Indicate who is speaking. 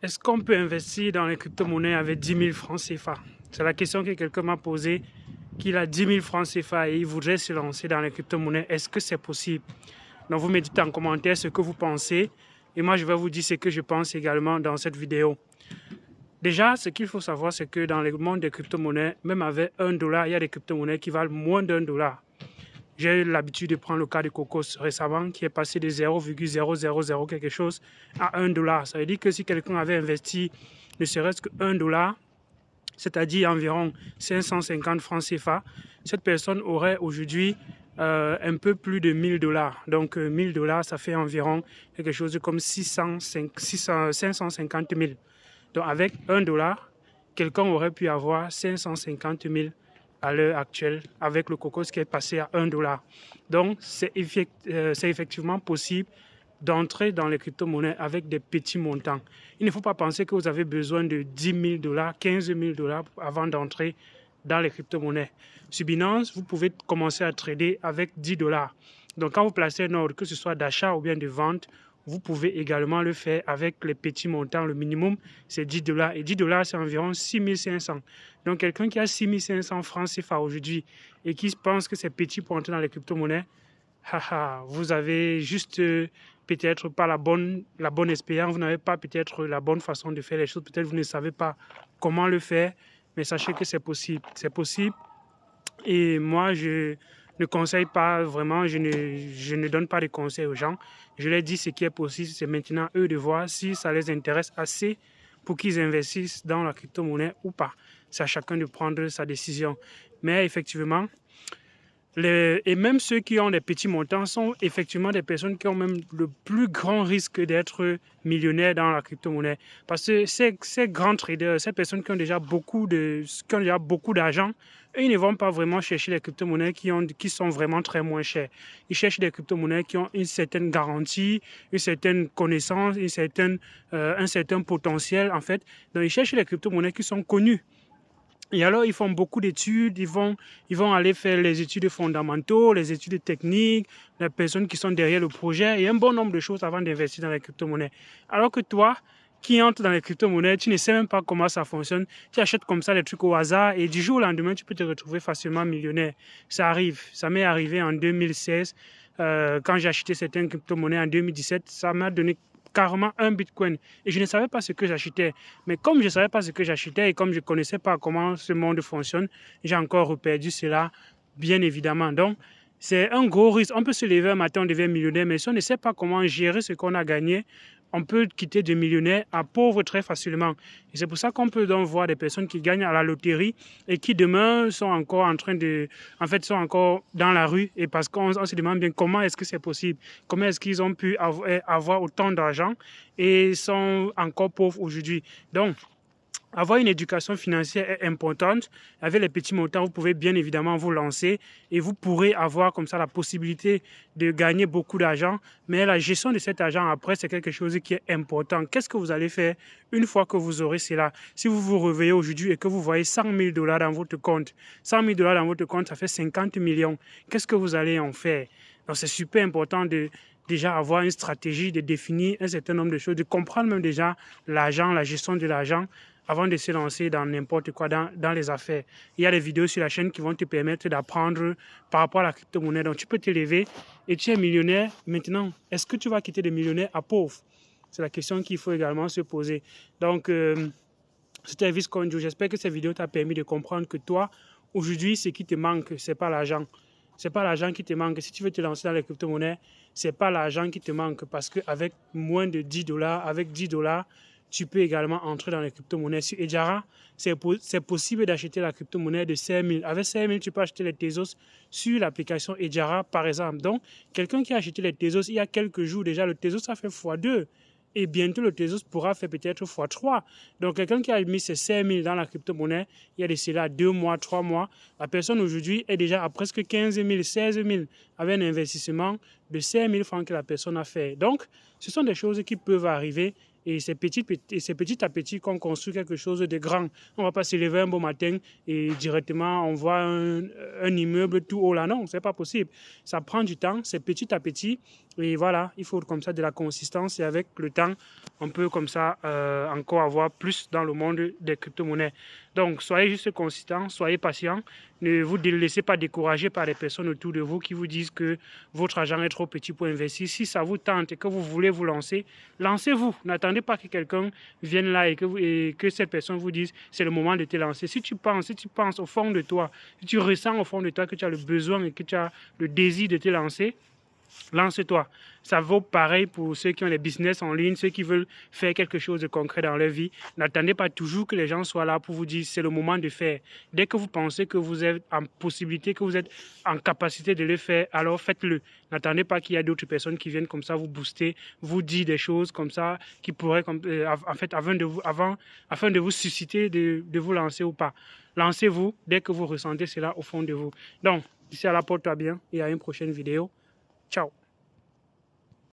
Speaker 1: Est-ce qu'on peut investir dans les crypto-monnaies avec 10 000 francs CFA? C'est la question que quelqu'un m'a posée, qu'il a 10 000 francs CFA et il voudrait se lancer dans les crypto-monnaies. Est-ce que c'est possible? Donc vous me dites en commentaire ce que vous pensez et moi je vais vous dire ce que je pense également dans cette vidéo. Déjà, ce qu'il faut savoir, c'est que dans le monde des crypto-monnaies, même avec $1, il y a des crypto-monnaies qui valent moins d'1 $. J'ai eu l'habitude de prendre le cas de Cocos récemment qui est passé de 0,000 quelque chose à $1. Ça veut dire que si quelqu'un avait investi ne serait-ce que $1, c'est-à-dire environ 550 francs CFA, cette personne aurait aujourd'hui un peu plus de $1000. Donc $1000, ça fait environ quelque chose comme 550 000. Donc avec $1, quelqu'un aurait pu avoir 550 000 à l'heure actuelle avec le Cocos qui est passé à $1. Donc c'est effectivement possible d'entrer dans les crypto-monnaies avec des petits montants. Il ne faut pas penser que vous avez besoin de 10 000 $, 15 000 $ avant d'entrer dans les crypto-monnaies. Sur Binance, vous pouvez commencer à trader avec 10 $. Donc quand vous placez un ordre, que ce soit d'achat ou bien de vente, vous pouvez également le faire avec les petits montants. Le minimum, c'est 10 $. Et 10 $, c'est environ 6 500. Donc, quelqu'un qui a 6 500 francs CFA aujourd'hui et qui pense que c'est petit pour entrer dans les crypto-monnaies, vous avez juste peut-être pas la bonne expérience, vous n'avez pas peut-être la bonne façon de faire les choses, peut-être vous ne savez pas comment le faire, mais sachez que c'est possible. C'est possible. Et moi, je ne conseille pas vraiment, je ne donne pas de conseils aux gens. Je leur dis ce qui est possible, c'est maintenant eux de voir si ça les intéresse assez pour qu'ils investissent dans la crypto-monnaie ou pas. C'est à chacun de prendre sa décision. Mais effectivement, et même ceux qui ont des petits montants sont effectivement des personnes qui ont même le plus grand risque d'être millionnaires dans la crypto-monnaie. Parce que ces grands traders, ces personnes qui ont déjà beaucoup d'argent, ils ne vont pas vraiment chercher les crypto-monnaies qui sont vraiment très moins chères. Ils cherchent des crypto-monnaies qui ont une certaine garantie, une certaine connaissance, un certain potentiel en fait. Donc ils cherchent les crypto-monnaies qui sont connues. Et alors, ils font beaucoup d'études, ils vont aller faire les études fondamentaux, les études techniques, les personnes qui sont derrière le projet et un bon nombre de choses avant d'investir dans les crypto-monnaies. Alors que toi, qui entre dans les crypto-monnaies, tu ne sais même pas comment ça fonctionne, tu achètes comme ça des trucs au hasard et du jour au lendemain, tu peux te retrouver facilement millionnaire. Ça arrive, ça m'est arrivé en 2016, quand j'ai acheté certaines crypto-monnaies en 2017, ça m'a donné carrément un bitcoin et je ne savais pas ce que j'achetais, mais comme je ne savais pas ce que j'achetais et comme je ne connaissais pas comment ce monde fonctionne, j'ai encore perdu cela bien évidemment. Donc c'est un gros risque. On peut se lever un matin, on devient millionnaire, mais si on ne sait pas comment gérer ce qu'on a gagné, on peut quitter de millionnaire à pauvre très facilement. Et c'est pour ça qu'on peut donc voir des personnes qui gagnent à la loterie et qui demain sont encore sont encore dans la rue. Et parce qu'on se demande bien comment est-ce que c'est possible, comment est-ce qu'ils ont pu avoir autant d'argent et sont encore pauvres aujourd'hui. Donc, avoir une éducation financière est importante. Avec les petits montants, vous pouvez bien évidemment vous lancer et vous pourrez avoir comme ça la possibilité de gagner beaucoup d'argent. Mais la gestion de cet argent après, c'est quelque chose qui est important. Qu'est-ce que vous allez faire une fois que vous aurez cela? Si vous vous réveillez aujourd'hui et que vous voyez 100 000 $ dans votre compte, 100 000 $ dans votre compte, ça fait 50 millions. Qu'est-ce que vous allez en faire? Donc c'est super important de déjà avoir une stratégie, de définir un certain nombre de choses, de comprendre même déjà l'argent, la gestion de l'argent, avant de se lancer dans n'importe quoi, dans les affaires. Il y a des vidéos sur la chaîne qui vont te permettre d'apprendre par rapport à la crypto-monnaie. Donc, tu peux te lever et tu es millionnaire. Maintenant, est-ce que tu vas quitter de millionnaire à pauvre? C'est la question qu'il faut également se poser. Donc, c'était Elvis Konjo. J'espère que cette vidéo t'a permis de comprendre que toi, aujourd'hui, ce qui te manque, ce n'est pas l'argent. Ce n'est pas l'argent qui te manque. Si tu veux te lancer dans les crypto-monnaies, ce n'est pas l'argent qui te manque parce qu'avec moins de 10 $, avec 10 $, tu peux également entrer dans les crypto-monnaies. Sur Hedjara, c'est possible d'acheter la crypto-monnaie de 5 000. Avec 5 000, tu peux acheter les Tezos sur l'application Hedjara, par exemple. Donc, quelqu'un qui a acheté les Tezos il y a quelques jours déjà, le Tezos a fait x2. Et bientôt, le Tezos pourra faire peut-être x3. Donc, quelqu'un qui a mis ses 5 000 dans la crypto-monnaie, il y a de cela 2 mois, 3 mois, la personne aujourd'hui est déjà à presque 15 000, 16 000 avec un investissement de 5 000 francs que la personne a fait. Donc, ce sont des choses qui peuvent arriver et c'est petit à petit qu'on construit quelque chose de grand. On ne va pas se lever un beau matin et directement on voit un immeuble tout haut là. Non, ce n'est pas possible. Ça prend du temps, c'est petit à petit. Et voilà, il faut comme ça de la consistance et avec le temps, on peut comme ça encore avoir plus dans le monde des crypto-monnaies. Donc, soyez juste consistant, soyez patient. Ne vous laissez pas décourager par les personnes autour de vous qui vous disent que votre argent est trop petit pour investir. Si ça vous tente et que vous voulez vous lancer, lancez-vous. N'attendez pas que quelqu'un vienne là et que cette personne vous dise c'est le moment de te lancer. Si tu penses au fond de toi, si tu ressens au fond de toi que tu as le besoin et que tu as le désir de te lancer, lance-toi. Ça vaut pareil pour ceux qui ont des business en ligne, ceux qui veulent faire quelque chose de concret dans leur vie. N'attendez pas toujours que les gens soient là pour vous dire c'est le moment de faire. Dès que vous pensez que vous êtes en possibilité, que vous êtes en capacité de le faire, alors faites-le. N'attendez pas qu'il y ait d'autres personnes qui viennent comme ça vous booster, vous dire des choses comme ça qui pourraient, en fait, afin de vous susciter de vous lancer ou pas. Lancez-vous dès que vous ressentez cela au fond de vous. Donc, d'ici là, porte-toi bien et à une prochaine vidéo. Ciao.